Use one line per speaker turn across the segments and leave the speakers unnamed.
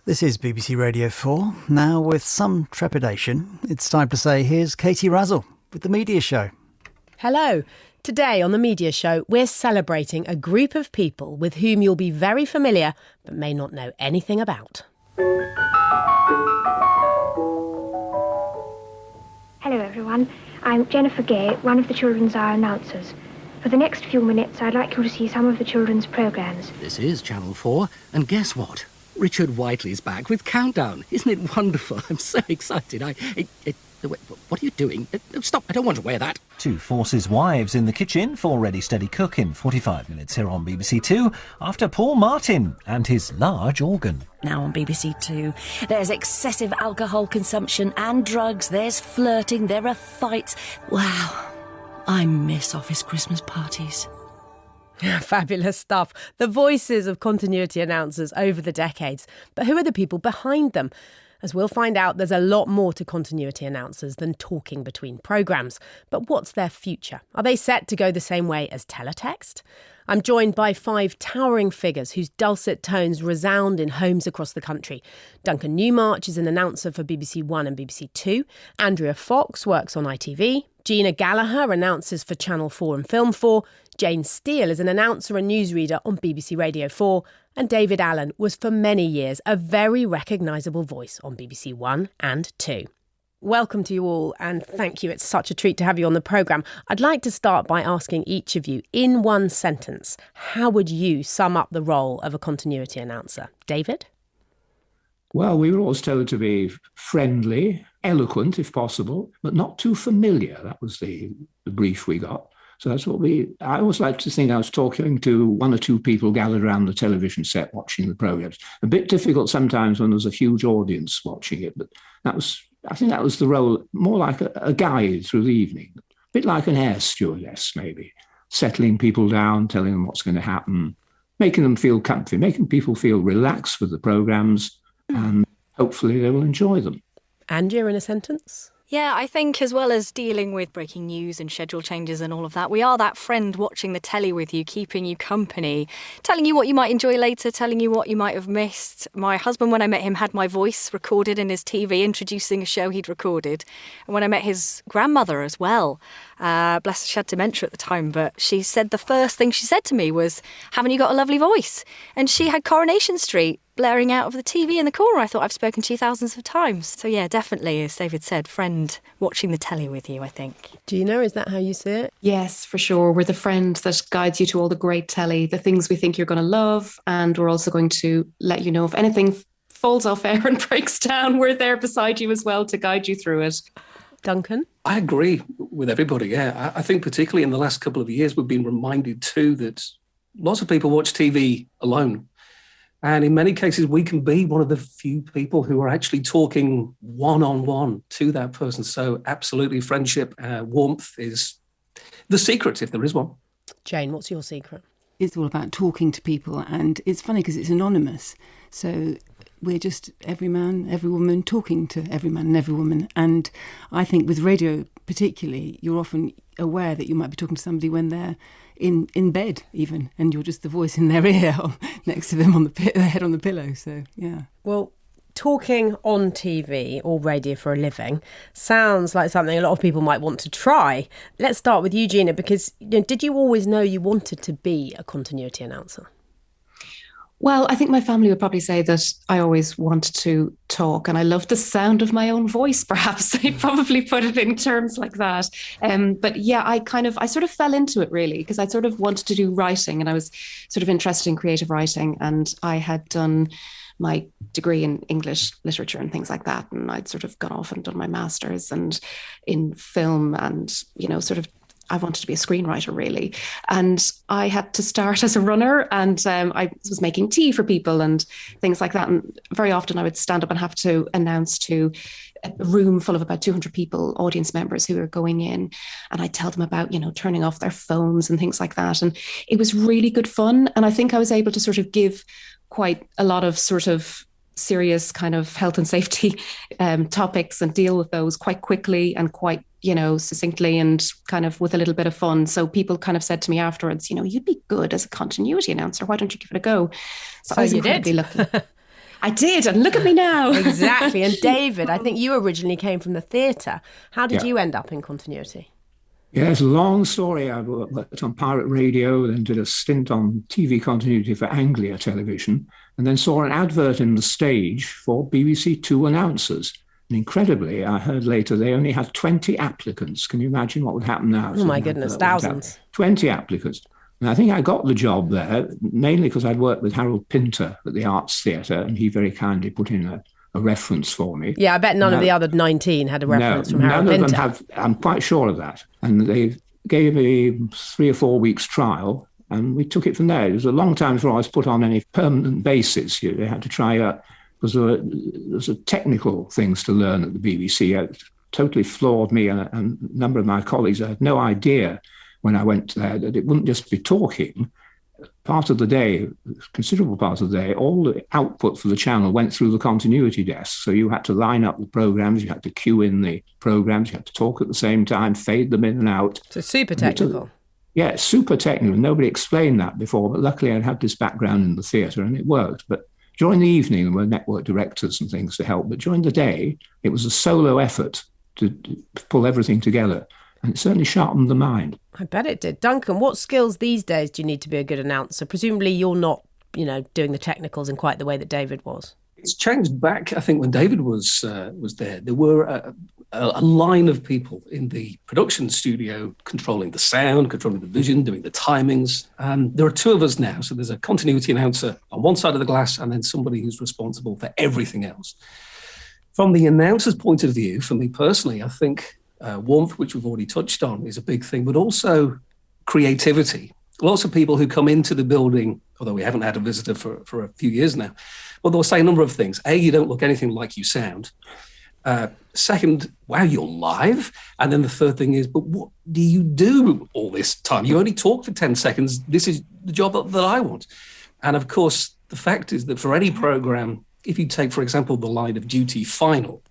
This is BBC Radio 4. Now, with some trepidation, it's time to say here's Katie Razzall with The Media Show.
Hello. Today on The Media Show, we're celebrating a group of people with whom you'll be very familiar but may not know anything about.
Hello everyone, I'm Jennifer Gay, one of the Children's Hour announcers. For the next few minutes, I'd like you to see some of the children's programmes.
This is Channel 4, and guess what? Richard Whiteley's back with Countdown. Isn't it wonderful? I'm so excited. What are you doing? Stop, I don't want to wear that.
Two Forces wives in the kitchen for Ready Steady Cook in 45 minutes here on BBC Two after Paul Martin and his large organ.
Now on BBC Two, there's excessive alcohol consumption and drugs, there's flirting, there are fights. Wow, I miss office Christmas parties.
Fabulous stuff. The voices of continuity announcers over the decades. But who are the people behind them? As we'll find out, there's a lot more to continuity announcers than talking between programmes. But what's their future? Are they set to go the same way as teletext? I'm joined by 5 towering figures whose dulcet tones resound in homes across the country. Duncan Newmarch is an announcer for BBC One and BBC Two. Andrea Fox works on ITV. Jeanna Gallagher announces for Channel 4 and Film 4. Jane Steele is an announcer and newsreader on BBC Radio 4. And David Allan was for many years a very recognisable voice on BBC One and Two. Welcome to you all, and thank you. It's such a treat to have you on the programme. I'd like to start by asking each of you, in one sentence, how would you sum up the role of a continuity announcer? David?
Well, we were always told to be friendly, eloquent if possible, but not too familiar. That was the brief we got. So that's what I always like to think I was talking to one or two people gathered around the television set watching the programmes. A bit difficult sometimes when there's a huge audience watching it, but I think that was the role, more like a guide through the evening. A bit like an air stewardess, maybe. Settling people down, telling them what's going to happen, making them feel comfy, making people feel relaxed with the programmes, and hopefully they will enjoy them.
Andrea, in a sentence?
Yeah, I think as well as dealing with breaking news and schedule changes and all of that, we are that friend watching the telly with you, keeping you company, telling you what you might enjoy later, telling you what you might have missed. My husband, when I met him, had my voice recorded in his TV, introducing a show he'd recorded. And when I met his grandmother as well, bless her, she had dementia at the time, but she said the first thing she said to me was, "Haven't you got a lovely voice?" And she had Coronation Street blaring out of the TV in the corner. I thought, I've spoken to you thousands of times. So yeah, definitely, as David said, friend watching the telly with you, I think.
Gina, is that how you see it?
Yes, for sure. We're the friend that guides you to all the great telly, the things we think you're going to love, and we're also going to let you know if anything falls off air and breaks down, we're there beside you as well to guide you through it.
Duncan?
I agree with everybody, yeah. I think particularly in the last couple of years, we've been reminded too that lots of people watch TV alone. And in many cases, we can be one of the few people who are actually talking one-on-one to that person. So absolutely, friendship, warmth is the secret, if there is one.
Jane, what's your secret?
It's all about talking to people. And it's funny because it's anonymous. So we're just every man, every woman talking to every man and every woman. And I think with radio particularly, you're often aware that you might be talking to somebody when they're in bed even, and you're just the voice in their ear next to them on their head on the pillow. So, yeah.
Well, talking on TV or radio for a living sounds like something a lot of people might want to try. Let's start with you, Gina, because did you always know you wanted to be a continuity announcer?
Well, I think my family would probably say that I always wanted to talk and I loved the sound of my own voice, perhaps. They'd probably put it in terms like that. But yeah, I sort of fell into it really because I sort of wanted to do writing and I was sort of interested in creative writing, and I had done my degree in English literature and things like that. And I'd sort of gone off and done my master's and in film and, sort of I wanted to be a screenwriter, really. And I had to start as a runner, and I was making tea for people and things like that. And very often I would stand up and have to announce to a room full of about 200 people, audience members who were going in. And I'd tell them about, turning off their phones and things like that. And it was really good fun. And I think I was able to sort of give quite a lot of sort of serious kind of health and safety topics and deal with those quite quickly and quite succinctly and kind of with a little bit of fun. So people kind of said to me afterwards, you'd be good as a continuity announcer. Why don't you give it a go?
So I was incredibly
lucky. I did, and look at me now.
Exactly. And David, I think you originally came from the theatre. How did
Yeah.
you end up in continuity?
Yeah, it's a long story. I worked on pirate radio, then did a stint on TV continuity for Anglia Television, and then saw an advert in the stage for BBC Two announcers. And incredibly, I heard later they only had 20 applicants. Can you imagine what would happen now?
Oh my goodness, thousands.
20 applicants. And I think I got the job there, mainly because I'd worked with Harold Pinter at the Arts Theatre, and he very kindly put in a reference for me.
Yeah, I bet none of the other 19 had a reference from Harold Pinter.
None of them have. I'm quite sure of that. And they gave me 3 or 4 weeks trial, and we took it from there. It was a long time before I was put on any permanent basis. You had to try out, because there was technical things to learn at the BBC. It totally floored me and a number of my colleagues. I had no idea when I went there that it wouldn't just be talking. Part of the day, considerable part of the day, all the output for the channel went through the continuity desk. So you had to line up the programmes, you had to cue in the programmes, you had to talk at the same time, fade them in and out.
So super technical.
Yeah, super technical. Nobody explained that before, but luckily I'd had this background in the theatre and it worked. But during the evening, there were network directors and things to help. But during the day, it was a solo effort to pull everything together. And it certainly sharpened the mind.
I bet it did. Duncan, what skills these days do you need to be a good announcer? Presumably you're not, doing the technicals in quite the way that David was.
It's changed back, I think, when David was there. There were a line of people in the production studio controlling the sound, controlling the vision, doing the timings. There are 2 of us now. So there's a continuity announcer on one side of the glass and then somebody who's responsible for everything else. From the announcer's point of view, for me personally, I think warmth, which we've already touched on, is a big thing, but also creativity. Lots of people who come into the building, although we haven't had a visitor for a few years now, well, they'll say a number of things. A, you don't look anything like you sound. Second, wow, you're live. And then the third thing is, but what do you do all this time? You only talk for 10 seconds. This is the job that I want. And of course, the fact is that for any programme, if you take, for example, the line of duty final,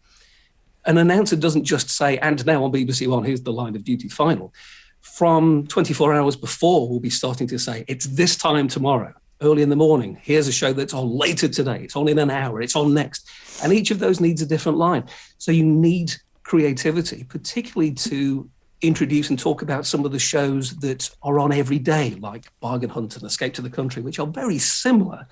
an announcer doesn't just say, and now on BBC One, here's the line of duty final. From 24 hours before, we'll be starting to say, it's this time tomorrow, early in the morning. Here's a show that's on later today. It's on in an hour. It's on next. And each of those needs a different line. So you need creativity, particularly to introduce and talk about some of the shows that are on every day, like Bargain Hunt and Escape to the Country, which are very similar.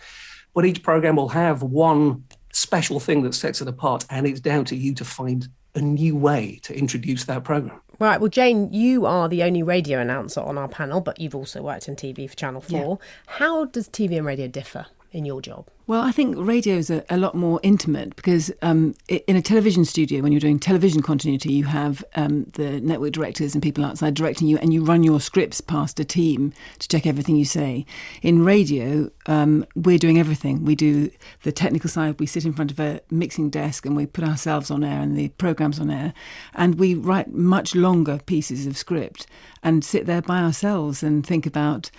But each programme will have one special thing that sets it apart, and it's down to you to find a new way to introduce that programme.
Right, well, Jane, you are the only radio announcer on our panel, but you've also worked in TV for Channel 4. Yeah. How does TV and radio differ in your job?
Well, I think radio is a lot more intimate because in a television studio, when you're doing television continuity, you have the network directors and people outside directing you, and you run your scripts past a team to check everything you say. In radio, we're doing everything. We do the technical side. We sit in front of a mixing desk and we put ourselves on air and the programmes on air, and we write much longer pieces of script and sit there by ourselves and think about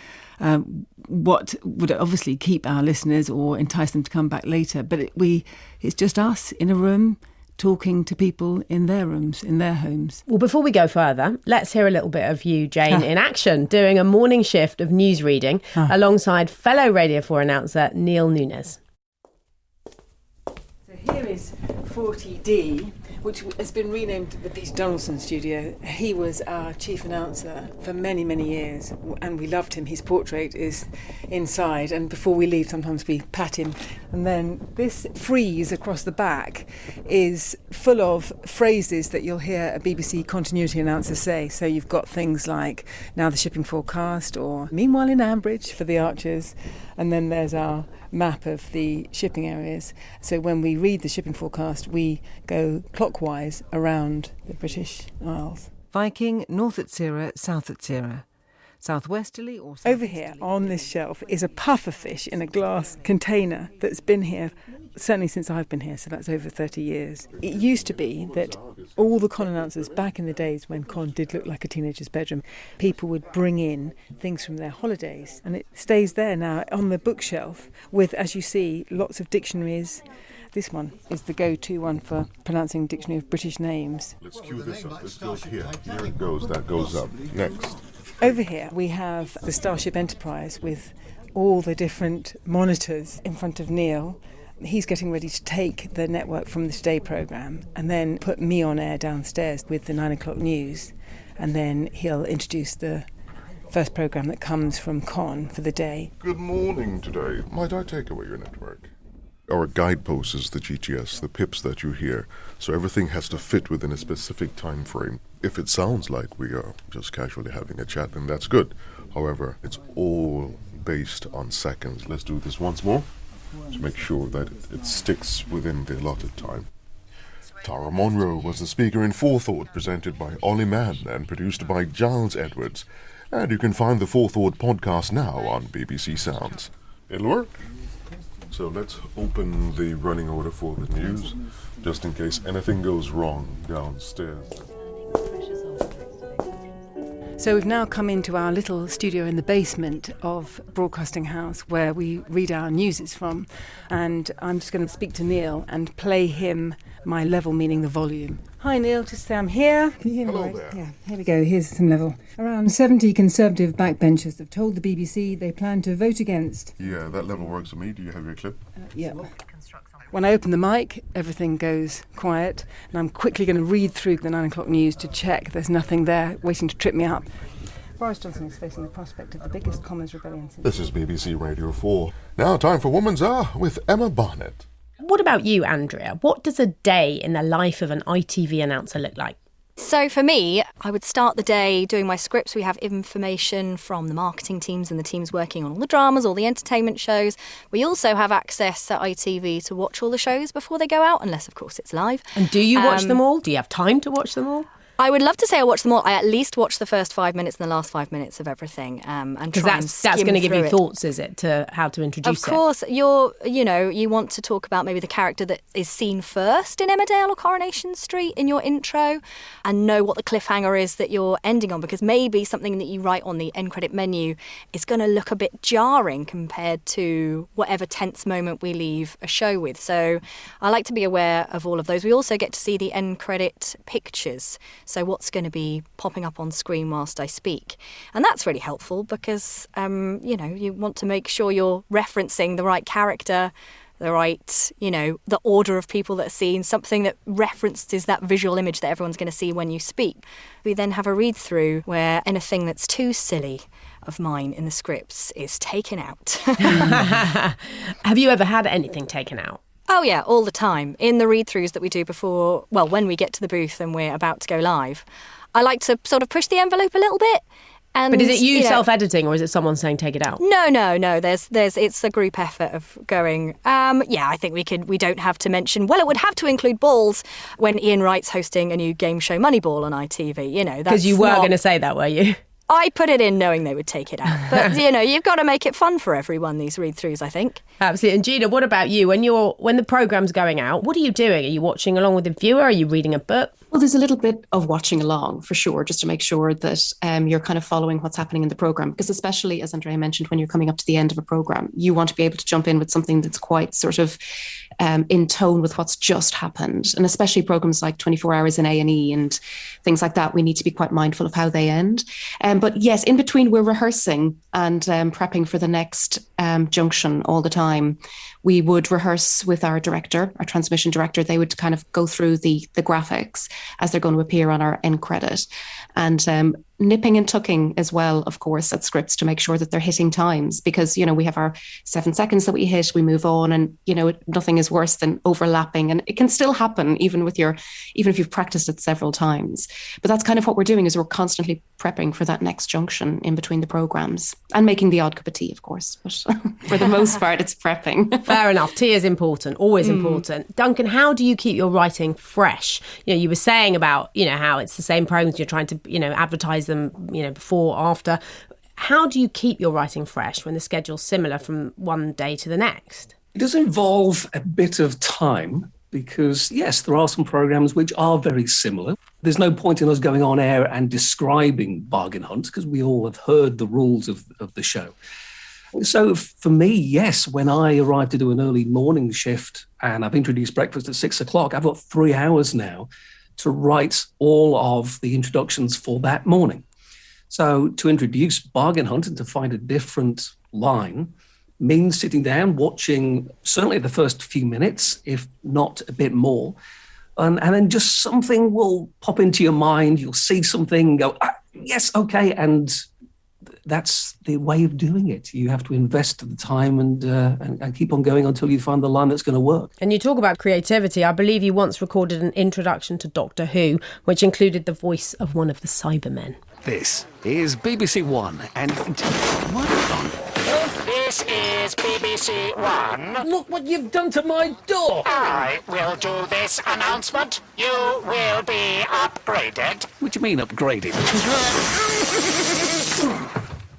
what would obviously keep our listeners or entice them to come back later. But it's just us in a room talking to people in their rooms, in their homes.
Well, before we go further, let's hear a little bit of you, Jane, in action, doing a morning shift of newsreading alongside fellow Radio 4 announcer Neil Nunes.
So here is 40D, which has been renamed the Peter Donaldson Studio. He was our chief announcer for many, many years, and we loved him. His portrait is inside, and before we leave, sometimes we pat him. And then this frieze across the back is full of phrases that you'll hear a BBC continuity announcer say. So you've got things like, now the shipping forecast, or meanwhile in Ambridge for the Archers, and then there's our map of the shipping areas. So when we read the shipping forecast, we go clockwise around the British Isles.
Viking, north at Sierra, south at Sierra. Southwesterly or southeasterly?
Over here on this shelf is a puffer fish in a glass container that's been here certainly since I've been here, so that's over 30 years. It used to be that all the con announcers back in the days when con did look like a teenager's bedroom, people would bring in things from their holidays, and it stays there now on the bookshelf with, as you see, lots of dictionaries. This one is the go-to one for pronouncing Dictionary of British Names.
Let's cue this up. This goes here. Here it goes. That goes up. Next.
Over here we have the Starship Enterprise with all the different monitors in front of Neil, He's getting ready to take the network from the Today programme and then put me on air downstairs with the 9 o'clock news. And then he'll introduce the first programme that comes from Con for the day.
Good morning today. Might I take away your network? Our guidepost is the GTS, the pips that you hear, so everything has to fit within a specific time frame. If it sounds like we are just casually having a chat, then that's good. However, it's all based on seconds. Let's do this once more to make sure that it sticks within the allotted time. Tara Monroe was the speaker in Forethought, presented by Ollie Mann and produced by Giles Edwards. And you can find the Forethought podcast now on BBC Sounds. It'll work. So let's open the running order for the news, just in case anything goes wrong downstairs.
So we've now come into our little studio in the basement of Broadcasting House where we read our newses from, and I'm just going to speak to Neil and play him my level, meaning the volume. Hi Neil, just say I'm here. Can you hear me?
Hello
right?
there.
Yeah, here we go, here's some level. Around 70 Conservative backbenchers have told the BBC they plan to vote against.
Yeah, that level works for me. Do you have your clip?
Yeah. When I open the mic, everything goes quiet, and I'm quickly going to read through the 9 o'clock news to check there's nothing there waiting to trip me up. Boris Johnson is facing the prospect of the biggest Commons rebellion since...
This is BBC Radio 4. Now time for Woman's Hour with Emma Barnett.
What about you, Andrea? What does a day in the life of an ITV announcer look like?
So for me, I would start the day doing my scripts. We have information from the marketing teams and the teams working on all the dramas, all the entertainment shows. We also have access at ITV to watch all the shows before they go out, unless, of course, it's live.
And do you watch them all? Do you have time to watch them all?
I would love to say I watch them all. I at least watch the first 5 minutes and the last 5 minutes of everything, and
because
try
that's
and
going to give you
it.
thoughts, is it, to how to introduce it?
Of course, you want to talk about maybe the character that is seen first in Emmerdale or Coronation Street in your intro, and know what the cliffhanger is that you're ending on, because maybe something that you write on the end credit menu is going to look a bit jarring compared to whatever tense moment we leave a show with. So I like to be aware of all of those. We also get to see the end credit pictures, so what's going to be popping up on screen whilst I speak. And that's really helpful because, you want to make sure you're referencing the right character, the right, the order of people that are seen, something that references that visual image that everyone's going to see when you speak. We then have a read through where anything that's too silly of mine in the scripts is taken out.
Have you ever had anything taken out?
Oh yeah, all the time. In the read-throughs that we do when we get to the booth and we're about to go live, I like to sort of push the envelope a little bit. And,
but is it you self-editing, or is it someone saying take it out?
No. It's a group effort of going, I think we don't have to mention, it would have to include balls when Ian Wright's hosting a new game show Moneyball on ITV,
Because you were going to say that, were you?
I put it in knowing they would take it out. But, you've got to make it fun for everyone, these read-throughs, I think.
Absolutely. And Jeanna, what about you? When the programme's going out, what are you doing? Are you watching along with the viewer? Are you reading a book?
Well, there's a little bit of watching along, for sure, just to make sure that you're kind of following what's happening in the programme. Because especially, as Andrea mentioned, when you're coming up to the end of a programme, you want to be able to jump in with something that's quite sort of in tone with what's just happened. And especially programmes like 24 Hours in A&E and things like that, we need to be quite mindful of how they end. But yes, in between, we're rehearsing and prepping for the next junction all the time. We would rehearse with our director, our transmission director. They would kind of go through the graphics as they're going to appear on our end credit. And nipping and tucking as well, of course, at scripts to make sure that they're hitting times, because, we have our 7 seconds that we hit, we move on, and, nothing is worse than overlapping. And it can still happen even if you've practiced it several times. But that's kind of what we're doing, is we're constantly prepping for that next junction in between the programmes, and making the odd cup of tea, of course. But for the most part, it's prepping.
Fair enough. Tea is important, always important. Duncan, how do you keep your writing fresh? You were saying about, how it's the same programmes, you're trying to, advertise them, before, after. How do you keep your writing fresh when the schedule's similar from one day to the next?
It does involve a bit of time because, yes, there are some programmes which are very similar. There's no point in us going on air and describing Bargain Hunt because we all have heard the rules of the show. So for me, yes, when I arrive to do an early morning shift and I've introduced breakfast at 6 o'clock, I've got 3 hours now to write all of the introductions for that morning. So to introduce Bargain Hunt and to find a different line means sitting down, watching certainly the first few minutes, if not a bit more. And then just something will pop into your mind. You'll see something, go, yes, okay. And that's the way of doing it. You have to invest the time and keep on going until you find the line that's going to work.
And you talk about creativity. I believe you once recorded an introduction to Doctor Who, which included the voice of one of the Cybermen.
This is BBC One, and what on?
This is BBC One.
Look what you've done to my door.
I will do this announcement. You will be upgraded.
What do you mean upgraded?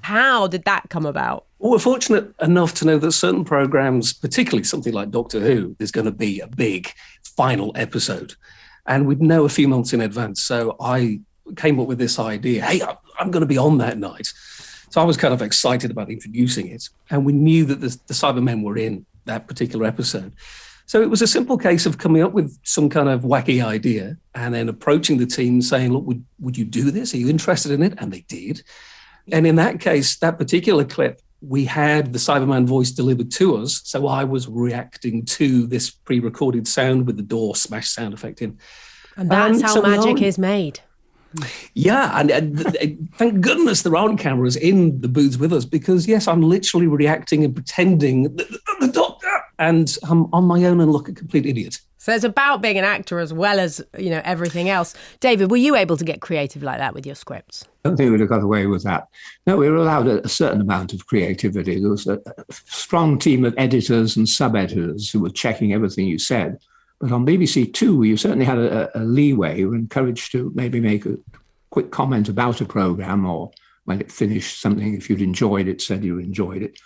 How did that come about?
Well, we're fortunate enough to know that certain programmes, particularly something like Doctor Who, there's going to be a big final episode. And we'd know a few months in advance. So I came up with this idea, hey, I'm going to be on that night. So I was kind of excited about introducing it. And we knew that the Cybermen were in that particular episode. So it was a simple case of coming up with some kind of wacky idea and then approaching the team saying, look, would you do this? Are you interested in it? And they did. And in that case, that particular clip, we had the Cyberman voice delivered to us. So I was reacting to this pre-recorded sound with the door smash sound effect in.
And that's how magic is made.
Yeah, and thank goodness there aren't cameras in the booths with us because, yes, I'm literally reacting and pretending the doctor, and I'm on my own and look a complete idiot.
So it's about being an actor as well as, everything else. David, were you able to get creative like that with your scripts?
I don't think we'd have got away with that. No, we were allowed a certain amount of creativity. There was a strong team of editors and sub-editors who were checking everything you said. But on BBC Two, you certainly had a leeway. You were encouraged to maybe make a quick comment about a programme or when it finished something, if you'd enjoyed it, said you enjoyed it.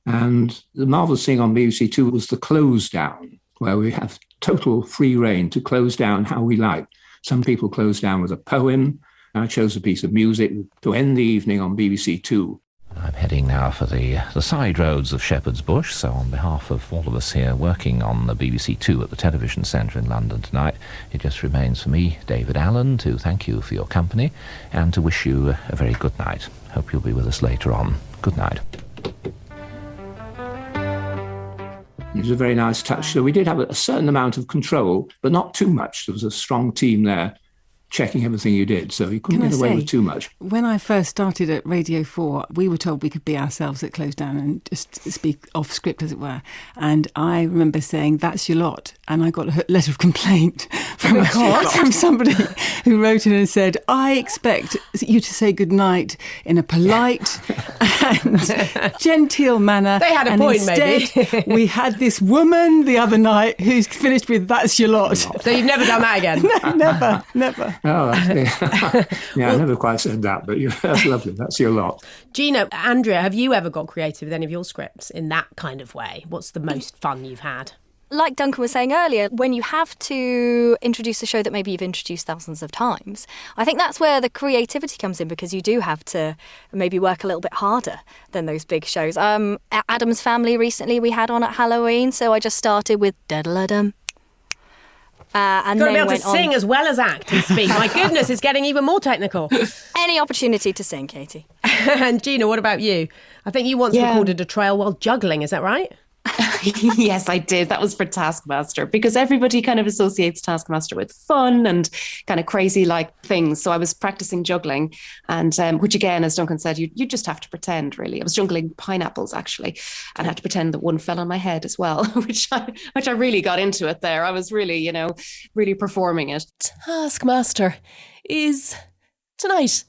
And the marvellous thing on BBC Two was the close down, where we have total free rein to close down how we like. Some people close down with a poem. I chose a piece of music to end the evening on BBC Two.
I'm heading now for the side roads of Shepherd's Bush, so on behalf of all of us here working on the BBC Two at the Television Centre in London tonight, it just remains for me, David Allan, to thank you for your company and to wish you a very good night. Hope you'll be with us later on. Good night.
It was a very nice touch. So we did have a certain amount of control, but not too much. There was a strong team there checking everything you did, so you couldn't get away with too much.
When I first started at Radio 4, we were told we could be ourselves at close down and just speak off script, as it were. And I remember saying, that's your lot. And I got a letter of complaint from somebody who wrote in and said, I expect you to say goodnight in a polite and genteel manner.
They had a
and
point,
instead,
maybe.
we had this woman the other night who's finished with, that's your lot.
So you've never done that again?
No, never.
Oh, yeah, I never quite said that, but that's lovely. That's your lot.
Jeanna, Andrea, have you ever got creative with any of your scripts in that kind of way? What's the most fun you've had?
Like Duncan was saying earlier, when you have to introduce a show that maybe you've introduced thousands of times, I think that's where the creativity comes in, because you do have to maybe work a little bit harder than those big shows. Addams Family recently we had on at Halloween, so I just started with da-da-da-dum. And
You've got to
then
be able
went
to sing
on.
as well as act and speak. My goodness, it's getting even more technical.
Any opportunity to sing, Katie.
And Jeanna, what about you? I think you once recorded a trail while juggling, is that right?
Yes, I did. That was for Taskmaster, because everybody kind of associates Taskmaster with fun and kind of crazy like things. So I was practicing juggling, and which again, as Duncan said, you just have to pretend, really. I was juggling pineapples actually, and had to pretend that one fell on my head as well, which I really got into it there. I was really, really performing it.
Taskmaster is tonight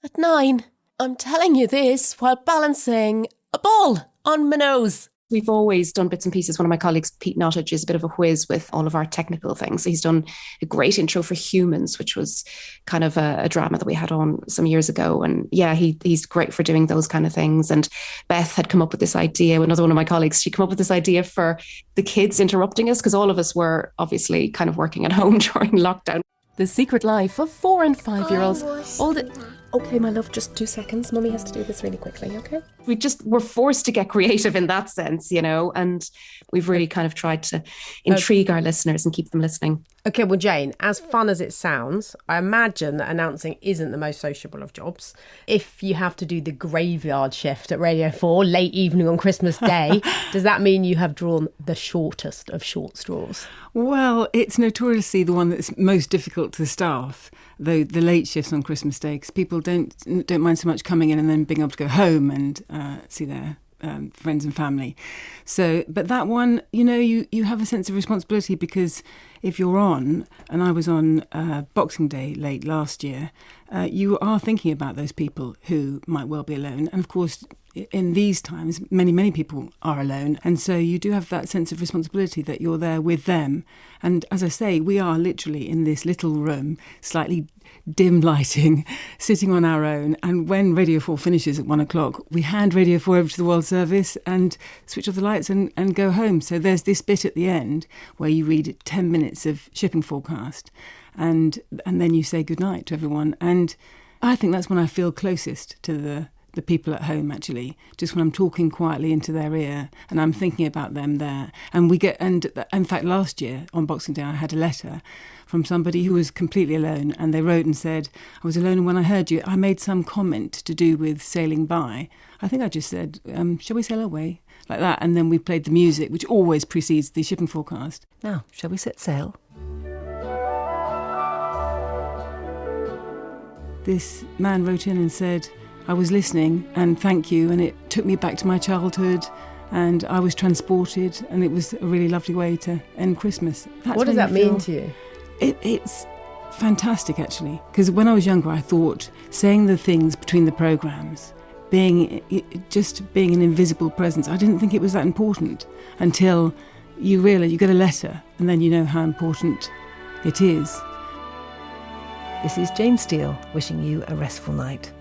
at 9. I'm telling you this while balancing a ball on my nose.
We've always done bits and pieces. One of my colleagues, Pete Nottage, is a bit of a whiz with all of our technical things. So he's done a great intro for Humans, which was kind of a drama that we had on some years ago. And yeah, he's great for doing those kind of things. And Beth had come up with this idea, another one of my colleagues, she came up with this idea for the kids interrupting us, because all of us were obviously kind of working at home during lockdown.
The Secret Life of 4 and 5-year-olds. Okay, my love, just 2 seconds. Mummy has to do this really quickly, okay?
We just were forced to get creative in that sense, and we've really kind of tried to intrigue our listeners and keep them listening.
OK, well, Jane, as fun as it sounds, I imagine that announcing isn't the most sociable of jobs. If you have to do the graveyard shift at Radio 4 late evening on Christmas Day, does that mean you have drawn the shortest of short straws?
Well, it's notoriously the one that's most difficult to the staff, though the late shifts on Christmas Day, because people don't mind so much coming in and then being able to go home and see their friends and family. So, but that one, you have a sense of responsibility, because if you're on, and I was on Boxing Day late last year, you are thinking about those people who might well be alone. And of course, in these times, many people are alone. And so you do have that sense of responsibility that you're there with them. And as I say, we are literally in this little room, slightly dim lighting, sitting on our own. And when Radio 4 finishes at 1 o'clock, we hand Radio 4 over to the World Service and switch off the lights and go home. So there's this bit at the end where you read 10 minutes of shipping forecast and then you say goodnight to everyone. And I think that's when I feel closest to the people at home, actually, just when I'm talking quietly into their ear and I'm thinking about them there. And in fact, last year on Boxing Day, I had a letter from somebody who was completely alone, and they wrote and said, I was alone, and when I heard you, I made some comment to do with sailing by. I think I just said, shall we sail away? Like that. And then we played the music, which always precedes the shipping forecast.
Now, shall we set sail?
This man wrote in and said, I was listening and thank you, and it took me back to my childhood and I was transported, and it was a really lovely way to end Christmas.
What does that mean to you?
It's fantastic, actually, because when I was younger I thought saying the things between the programmes, being an invisible presence, I didn't think it was that important until you realise you get a letter and then you know how important it is.
This is Jane Steele wishing you a restful night.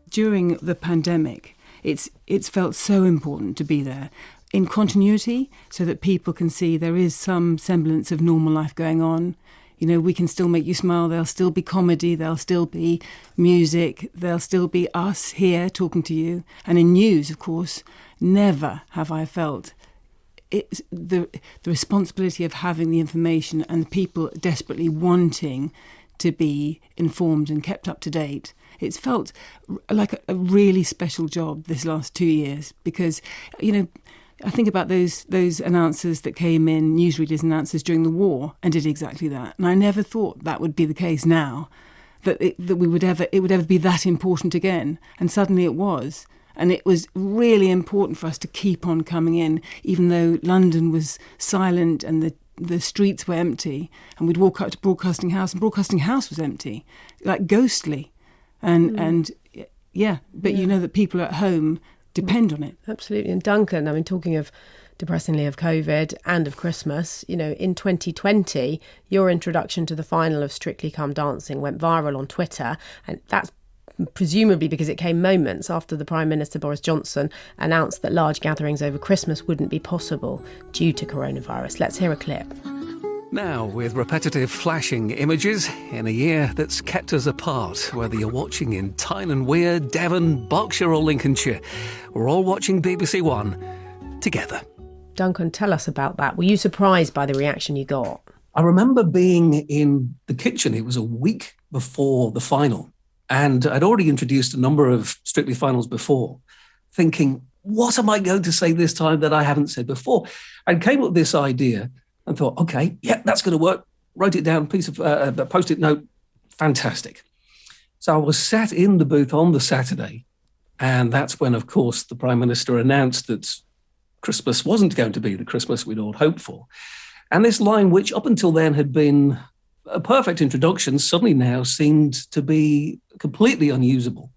During the pandemic, it's felt so important to be there in continuity so that people can see there is some semblance of normal life going on. We can still make you smile. There'll still be comedy. There'll still be music. There'll still be us here talking to you. And in news, of course, never have I felt it's the responsibility of having the information and people desperately wanting to be informed and kept up to date. It's felt like a really special job this last 2 years, because, I think about those announcers that came in, newsreaders and announcers during the war, and did exactly that. And I never thought that would be the case now, that it would ever be that important again. And suddenly it was. And it was really important for us to keep on coming in, even though London was silent and the streets were empty. And we'd walk up to Broadcasting House, and Broadcasting House was empty, like ghostly. And you know that people at home depend on it.
Absolutely. And Duncan, talking of depressingly of COVID and of Christmas, in 2020, your introduction to the final of Strictly Come Dancing went viral on Twitter, and that's presumably because it came moments after the Prime Minister Boris Johnson announced that large gatherings over Christmas wouldn't be possible due to coronavirus. Let's hear a clip.
Now, with repetitive flashing images in a year that's kept us apart, whether you're watching in Tyne and Wear, Devon, Berkshire or Lincolnshire, we're all watching BBC One together.
Duncan, tell us about that. Were you surprised by the reaction you got?
I remember being in the kitchen. It was a week before the final, and I'd already introduced a number of Strictly finals before, thinking, what am I going to say this time that I haven't said before? And came up with this idea and thought, OK, yeah, that's going to work. Wrote it down, piece of a Post-it note. Fantastic. So I was sat in the booth on the Saturday, and that's when, of course, the Prime Minister announced that Christmas wasn't going to be the Christmas we'd all hoped for. And this line, which up until then had been a perfect introduction, suddenly now seemed to be completely unusable.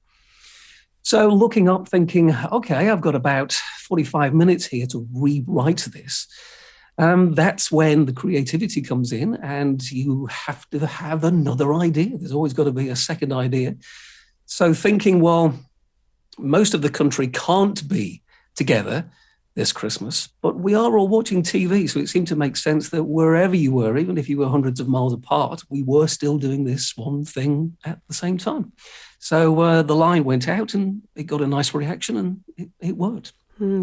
So looking up, thinking, OK, I've got about 45 minutes here to rewrite this. That's when the creativity comes in, and you have to have another idea. There's always got to be a second idea. So thinking, well, most of the country can't be together this Christmas, but we are all watching TV, so it seemed to make sense that wherever you were, even if you were hundreds of miles apart, we were still doing this one thing at the same time. So the line went out and it got a nice reaction, and it worked.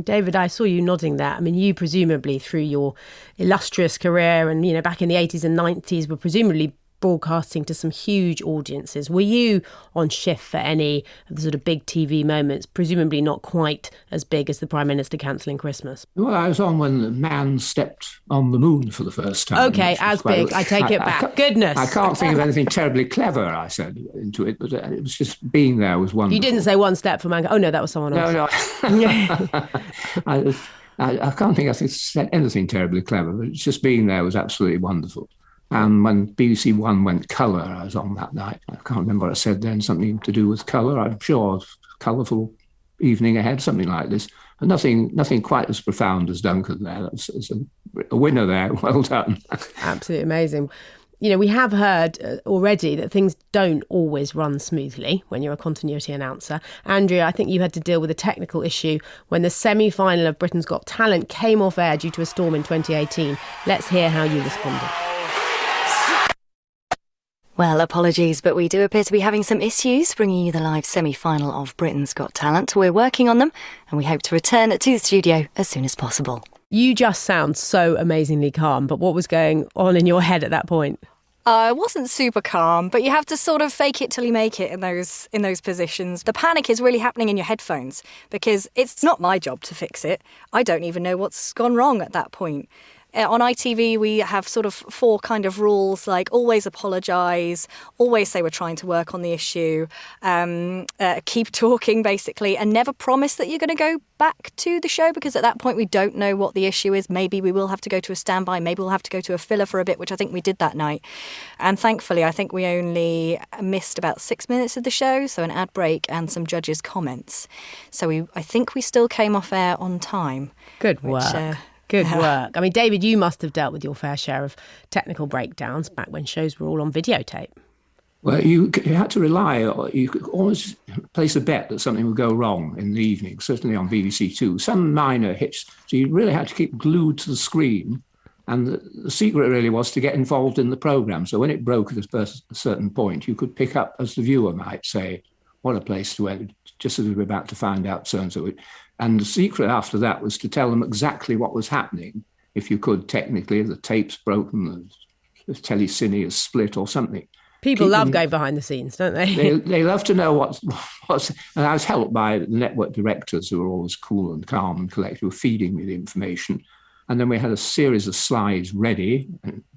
David, I saw you nodding there. I mean, you presumably, through your illustrious career and, back in the 80s and 90s, were presumably broadcasting to some huge audiences. Were you on shift for any of the sort of big TV moments, presumably not quite as big as the Prime Minister cancelling Christmas?
Well, I was on when the man stepped on the moon for the first time.
OK, as big. I take it back. Goodness.
I can't think of anything terribly clever, I said, into it, but it was just being there was wonderful.
You didn't say one step for mankind. Oh, no, that was someone else.
No. I can't think I said anything terribly clever, but just being there was absolutely wonderful. And when BBC One went colour, I was on that night. I can't remember what I said then, something to do with colour. I'm sure, colourful evening ahead, something like this. But nothing quite as profound as Duncan there. That's a winner there. Well done.
Absolutely amazing. We have heard already that things don't always run smoothly when you're a continuity announcer. Andrea, I think you had to deal with a technical issue when the semi-final of Britain's Got Talent came off air due to a storm in 2018. Let's hear how you responded.
Well, apologies, but we do appear to be having some issues bringing you the live semi-final of Britain's Got Talent. We're working on them and we hope to return to the studio as soon as possible.
You just sound so amazingly calm, but what was going on in your head at that point?
I wasn't super calm, but you have to sort of fake it till you make it in those positions. The panic is really happening in your headphones because it's not my job to fix it. I don't even know what's gone wrong at that point. On ITV, we have sort of 4 kind of rules, like always apologise, always say we're trying to work on the issue, keep talking, basically, and never promise that you're going to go back to the show, because at that point we don't know what the issue is. Maybe we will have to go to a standby, maybe we'll have to go to a filler for a bit, which I think we did that night. And thankfully, I think we only missed about 6 minutes of the show, so an ad break and some judges' comments. So I think we still came off air on time.
Good work. Good work. I mean, David, you must have dealt with your fair share of technical breakdowns back when shows were all on videotape.
Well, you had to rely, you could always place a bet that something would go wrong in the evening, certainly on BBC Two. Some minor hitch, so you really had to keep glued to the screen. And the secret really was to get involved in the programme. So when it broke at a certain point, you could pick up, as the viewer might say, what a place to end, just as we were about to find out so-and-so. And the secret after that was to tell them exactly what was happening. If you could, technically, if the tape's broken, the telecine is split or something.
People love going behind the scenes, don't they?
They love to know what's... And I was helped by the network directors who were always cool and calm and collected, who were feeding me the information. And then we had a series of slides ready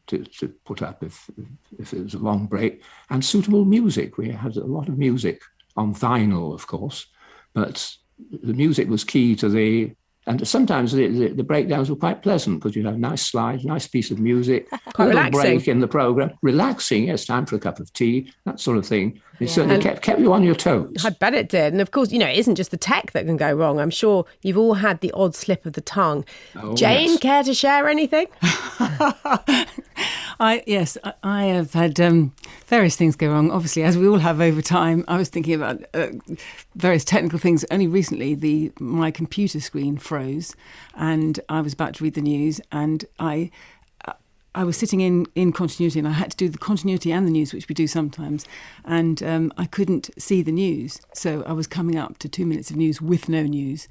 to put up if it was a long break, and suitable music. We had a lot of music on vinyl, of course, but the music was key to the... And sometimes the breakdowns were quite pleasant because you'd have nice slides, nice piece of music,
quite
a little
relaxing
break in the programme. Relaxing, yes, time for a cup of tea, that sort of thing. It certainly kept you on your toes.
I bet it did. And of course, it isn't just the tech that can go wrong. I'm sure you've all had the odd slip of the tongue.
Oh,
Jane,
yes.
care to share anything?
I have had various things go wrong, obviously, as we all have over time. I was thinking about various technical things. Only recently, my computer screen froze and I was about to read the news, and I was sitting in continuity, and I had to do the continuity and the news, which we do sometimes, and I couldn't see the news. So I was coming up to 2 minutes of news with no news,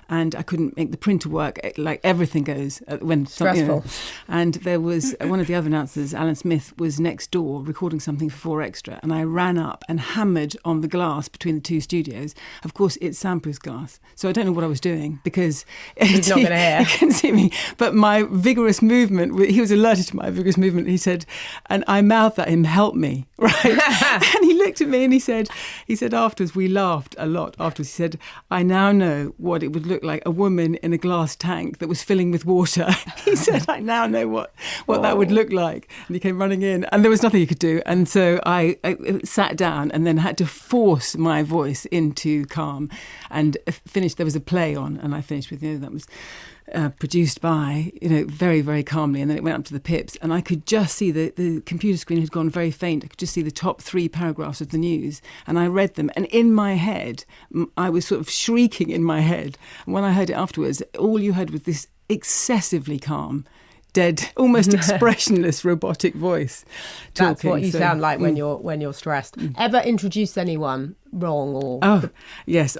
and I couldn't make the printer work. Like everything goes when
stressful.
And there was one of the other announcers, Alan Smith, was next door recording something for 4 Extra, and I ran up and hammered on the glass between the two studios. Of course, it's soundproof glass, so I don't know what I was doing because
he's not going to hear.
He couldn't see me. But my vigorous movement, he was alerted to my vigorous movement. He said, and I mouthed at him, "Help me!" Right? And he looked at me and he said afterwards, we laughed a lot. Afterwards, he said, "I now know what it would look like, a woman in a glass tank that was filling with water." He said, "I now know what that would look like." And he came running in, and there was nothing he could do. And so I sat down and then had to force my voice into calm and finished. There was a play on, and I finished with, that was produced by, very, very calmly. And then it went up to the pips, and I could just see the computer screen had gone very faint. I could just see the top 3 paragraphs of the news, and I read them. And in my head, I was sort of shrieking in my head. And when I heard it afterwards, all you heard was this excessively calm, dead, almost expressionless robotic voice.
That's
talking,
what you
so,
sound like when you're stressed. Ever introduce anyone wrong or?
Oh, yes.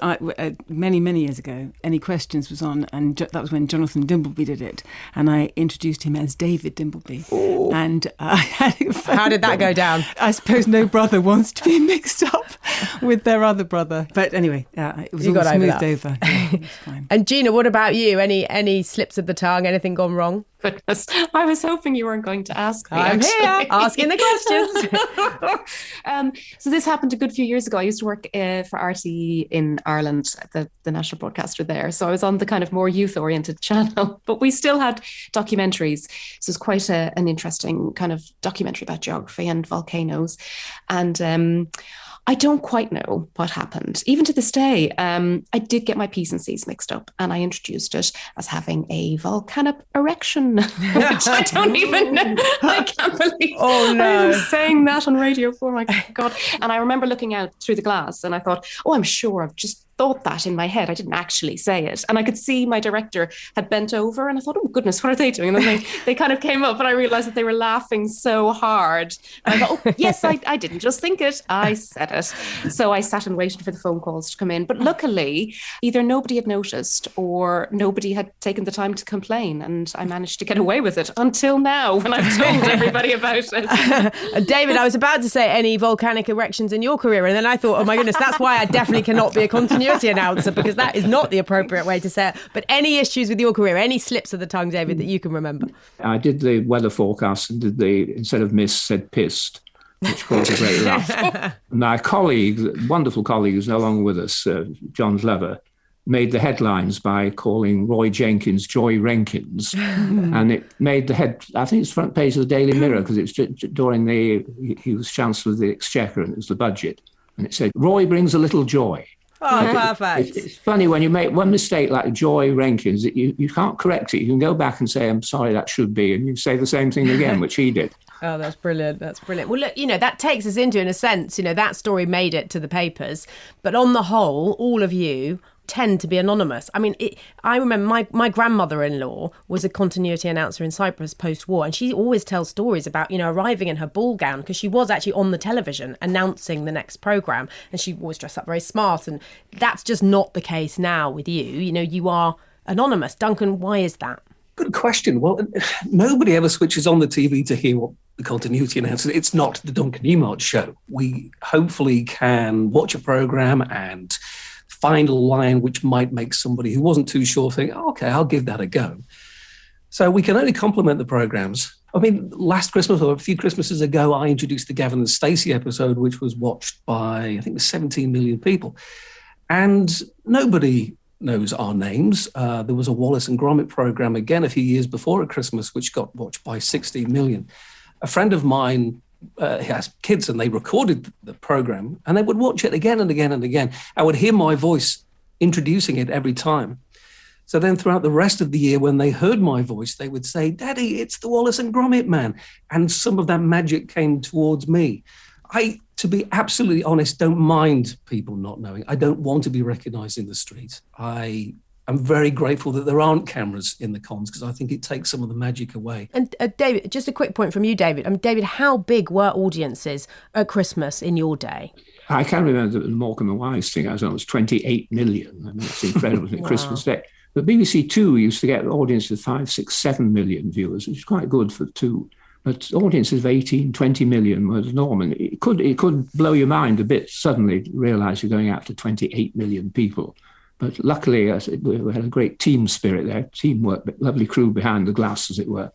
Many years ago, Any Questions was on, and that was when Jonathan Dimbleby did it, and I introduced him as David Dimbleby.
Ooh.
And
how did that go down?
I suppose no brother wants to be mixed up with their other brother. But anyway, it was all smoothed over. Yeah, it was fine.
And Jeanna, what about you? Any slips of the tongue? Anything gone wrong?
Goodness, I was hoping you weren't going to ask me.
I'm
actually.
here asking the questions.
So this happened a good few years ago. I used to work for RTE in Ireland, the national broadcaster there. So I was on the kind of more youth-oriented channel, but we still had documentaries. So it was quite an interesting kind of documentary about geography and volcanoes. And I don't quite know what happened. Even to this day, I did get my P's and C's mixed up, and I introduced it as having a volcanic erection, which I don't even know. I can't believe I was saying that on radio. Oh my God. And I remember looking out through the glass and I thought, oh, I'm sure I've just thought that in my head. I didn't actually say it. And I could see my director had bent over and I thought, oh goodness, what are they doing? And then they kind of came up and I realized that they were laughing so hard. And I thought, oh yes, I didn't just think it, I said it. So I sat and waited for the phone calls to come in. But luckily, either nobody had noticed or nobody had taken the time to complain. And I managed to get away with it until now when I've told everybody about it.
David, I was about to say any volcanic erections in your career. And then I thought, oh my goodness, that's why I definitely cannot be a continuity announcer, because that is not the appropriate way to say it. But any issues with your career, any slips of the tongue, David, that you can remember?
I did the weather forecast and instead of missed, said pissed, which caused a great laugh. My colleague, wonderful colleague who's no longer with us, John Lever, made the headlines by calling Roy Jenkins Joy Renkins. And it made I think it's front page of the Daily Mirror, because it was during he was Chancellor of the Exchequer and it was the budget. And it said, Roy brings a little joy.
Oh, perfect.
It's funny when you make one mistake like Joy Renkins, that you can't correct it. You can go back and say, I'm sorry, that should be. And you say the same thing again, which he did.
Oh, that's brilliant. That's brilliant. Well, look, that takes us into, in a sense, that story made it to the papers. But on the whole, all of you tend to be anonymous. I mean, I remember my grandmother-in-law was a continuity announcer in Cyprus post-war, and she always tells stories about, arriving in her ball gown, because she was actually on the television announcing the next programme, and she always dressed up very smart, and that's just not the case now with you. You are anonymous. Duncan, why is that?
Good question. Well, nobody ever switches on the TV to hear what the continuity announcer. It's not the Duncan Newmarch show. We hopefully can watch a programme and find a line which might make somebody who wasn't too sure think, oh, okay, I'll give that a go. So we can only compliment the programmes. I mean, last Christmas or a few Christmases ago, I introduced the Gavin and Stacey episode, which was watched by, I think it was 17 million people. And nobody knows our names. There was a Wallace and Gromit programme again a few years before at Christmas, which got watched by 16 million. A friend of mine has kids and they recorded the programme and they would watch it again and again and again. I would hear my voice introducing it every time. So then throughout the rest of the year, when they heard my voice, they would say, Daddy, it's the Wallace and Gromit man. And some of that magic came towards me. To be absolutely honest, don't mind people not knowing. I don't want to be recognised in the street. I'm very grateful that there aren't cameras in the comms, because I think it takes some of the magic away.
And David, just a quick point from you, David. David, how big were audiences at Christmas in your day?
I can remember the Morecambe and Wise thing. I was 28 million. I mean, it's incredible. Wow. Christmas Day. But BBC Two used to get audiences of 5, 6, 7 million viewers, which is quite good for two. But audiences of 18, 20 million was the norm. And it could blow your mind a bit suddenly, realise you're going after 28 million people. But luckily, we had a great team spirit there, teamwork, lovely crew behind the glass, as it were,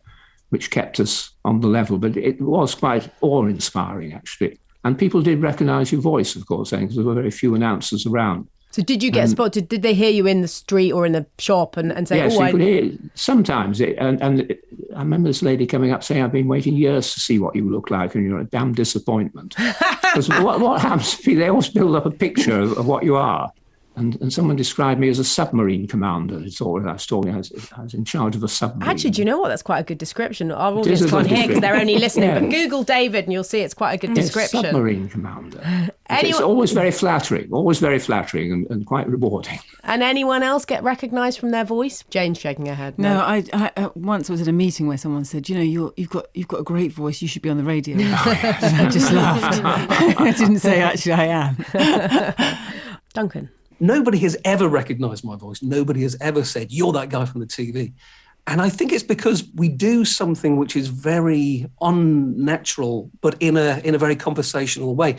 which kept us on the level. But it was quite awe-inspiring, actually. And people did recognise your voice, of course, because there were very few announcers around.
So did you get spotted? Did they hear you in the street or in the shop and say,
yes, you could hear sometimes. And I remember this lady coming up saying, I've been waiting years to see what you look like, and you're a damn disappointment. Because what happens, they always build up a picture of what you are. And someone described me as a submarine commander. It's all I was talking. I was in charge of a submarine.
Actually, do you know what? That's quite a good description. Our audience can't hear because they're only listening.
Yeah.
But Google David and you'll see it's quite a good description.
Submarine commander. It's always very flattering, and quite rewarding.
And anyone else get recognised from their voice? Jane's shaking her head.
No, I once was at a meeting where someone said, you've got a great voice. You should be on the radio. And I just laughed. I didn't say actually I am.
Duncan.
Nobody has ever recognised my voice. Nobody has ever said, you're that guy from the TV. And I think it's because we do something which is very unnatural, but in a very conversational way.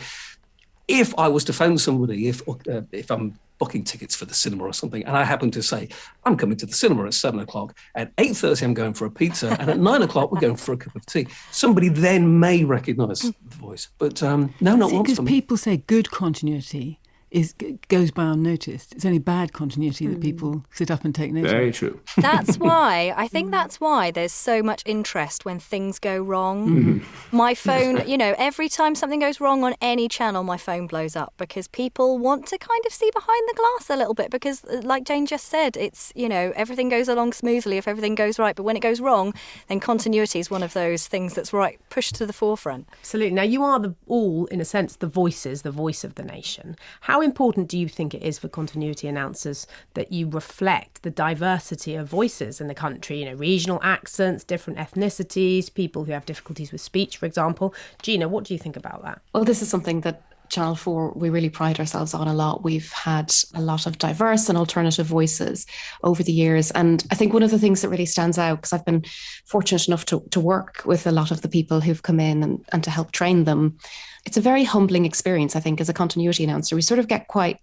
If I was to phone somebody, if I'm booking tickets for the cinema or something, and I happen to say, I'm coming to the cinema at 7 o'clock, at 8:30 I'm going for a pizza, and at 9 o'clock we're going for a cup of tea, somebody then may recognise the voice. But no, not once.
Because people say good continuity goes by unnoticed. It's only bad continuity that people sit up and take notice.
Very true.
I think that's why there's so much interest when things go wrong. Mm-hmm. My phone, every time something goes wrong on any channel, my phone blows up because people want to kind of see behind the glass a little bit because, like Jane just said, it's, everything goes along smoothly if everything goes right. But when it goes wrong, then continuity is one of those things that's pushed to the forefront.
Absolutely. Now, you are all, in a sense, the voice of the nation. How important do you think it is for continuity announcers that you reflect the diversity of voices in the country, regional accents, different ethnicities, people who have difficulties with speech, for example? Jeanna, what do you think about that?
Well, this is something that Channel 4, we really pride ourselves on a lot. We've had a lot of diverse and alternative voices over the years. And I think one of the things that really stands out, because I've been fortunate enough to work with a lot of the people who've come in and to help train them, it's a very humbling experience, I think, as a continuity announcer. We sort of get quite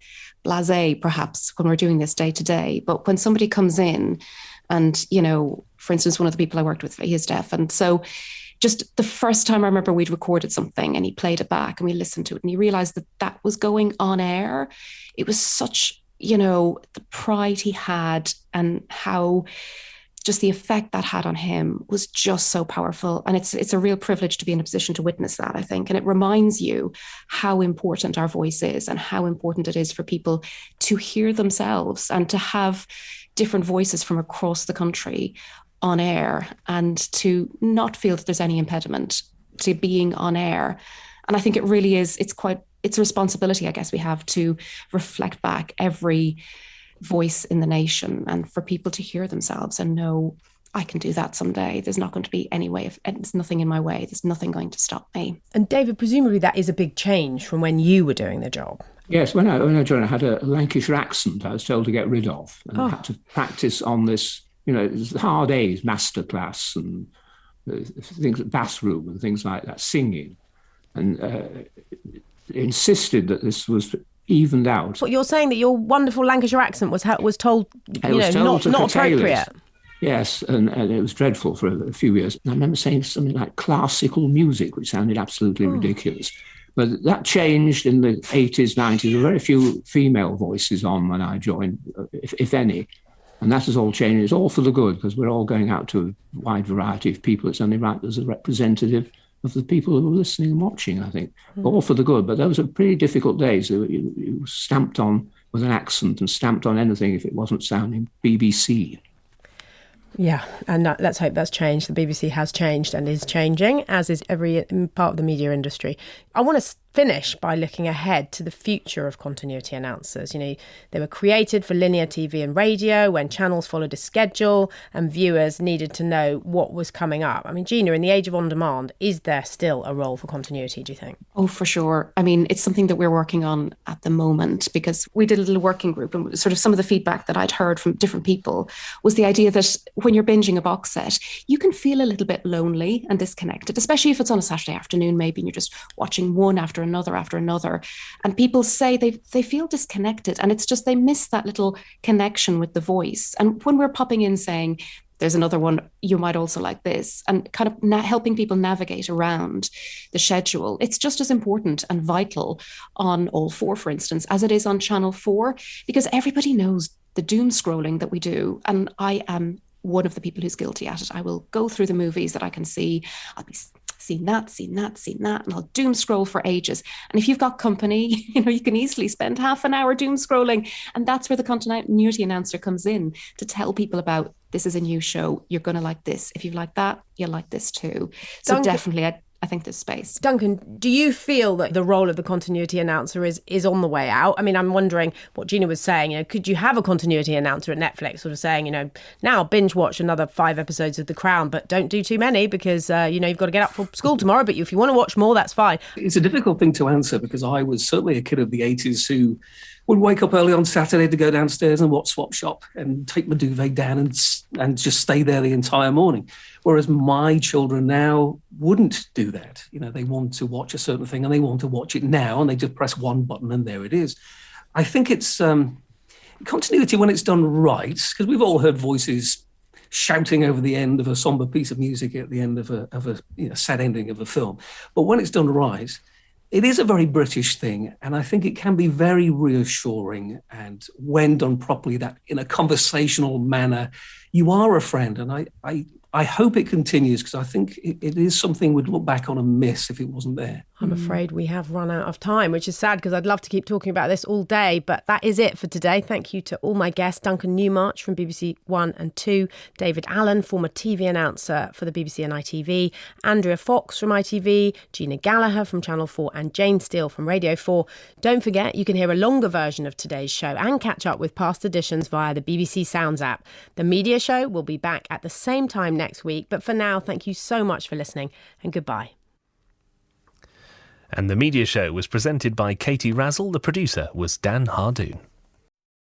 blasé, perhaps, when we're doing this day to day. But when somebody comes in and, for instance, one of the people I worked with, he is deaf. And so just the first time I remember we'd recorded something and he played it back and we listened to it and he realised that was going on air. It was such, the pride he had and how just the effect that had on him was just so powerful. And it's a real privilege to be in a position to witness that, I think. And it reminds you how important our voice is and how important it is for people to hear themselves and to have different voices from across the country on air and to not feel that there's any impediment to being on air. And I think it really is, it's a responsibility, I guess, we have to reflect back every voice in the nation and for people to hear themselves and know, I can do that someday. There's not going to be any way, there's nothing in my way. There's nothing going to stop me.
And David, presumably that is a big change from when you were doing the job.
Yes, when I joined, I had a Lancashire accent I was told to get rid of. And I had to practice on this, hard A's masterclass and things, bathroom and things like that, singing. And insisted that this was evened out.
But you're saying that your wonderful Lancashire accent was told, not appropriate.
Yes, and it was dreadful for a few years. And I remember saying something like classical music, which sounded absolutely ridiculous. But that changed in the 80s, 90s. There were very few female voices on when I joined, if any. And that has all changed. It's all for the good because we're all going out to a wide variety of people. It's only right as a representative of the people who were listening and watching, I think. All for the good. But those were pretty difficult days. You stamped on with an accent and stamped on anything if it wasn't sounding BBC.
Yeah, and let's hope that's changed. The BBC has changed and is changing, as is every part of the media industry. I want to finish by looking ahead to the future of continuity announcers. They were created for linear TV and radio when channels followed a schedule and viewers needed to know what was coming up. I mean, Jeanna, in the age of on-demand, is there still a role for continuity, do you think?
Oh, for sure. I mean, it's something that we're working on at the moment because we did a little working group and sort of some of the feedback that I'd heard from different people was the idea that when you're binging a box set, you can feel a little bit lonely and disconnected, especially if it's on a Saturday afternoon, maybe, and you're just watching one after another. And people say they feel disconnected and it's just they miss that little connection with the voice. And when we're popping in saying, there's another one, you might also like this, and kind of helping people navigate around the schedule, it's just as important and vital on All 4, for instance, as it is on Channel 4, because everybody knows the doom scrolling that we do. And I am one of the people who's guilty at it. I will go through the movies that I can see. I'll be seen that, and I'll doom scroll for ages. And if you've got company, you can easily spend half an hour doom scrolling. And that's where the continuity announcer comes in to tell people about, this is a new show, you're going to like this. If you like that, you'll like this too. So
Duncan,
definitely, I think there's space.
Duncan, do you feel that the role of the continuity announcer is on the way out? I mean, I'm wondering what Jeanna was saying. Could you have a continuity announcer at Netflix sort of saying, now binge watch another 5 episodes of The Crown, but don't do too many because, you've got to get up for school tomorrow. But if you want to watch more, that's fine.
It's a difficult thing to answer because I was certainly a kid of the 80s who would wake up early on Saturday to go downstairs and watch Swap Shop and take my duvet down and just stay there the entire morning. Whereas my children now wouldn't do that. They want to watch a certain thing and they want to watch it now, and they just press one button and there it is. I think it's continuity when it's done right, because we've all heard voices shouting over the end of a somber piece of music at the end of a sad ending of a film. But when it's done right, it is a very British thing, and I think it can be very reassuring. And when done properly, that in a conversational manner, you are a friend. And I hope it continues, because I think it is something we'd look back on and miss if it wasn't there.
I'm afraid we have run out of time, which is sad because I'd love to keep talking about this all day, but that is it for today. Thank you to all my guests, Duncan Newmarch from BBC 1 and 2, David Allan, former TV announcer for the BBC and ITV, Andrea Fox from ITV, Jeanna Gallagher from Channel 4 and Jane Steele from Radio 4. Don't forget, you can hear a longer version of today's show and catch up with past editions via the BBC Sounds app. The Media Show will be back at the same time next week, but for now, thank you so much for listening and goodbye.
And The Media Show was presented by Katie Razzall. The producer was Dan Hardoon.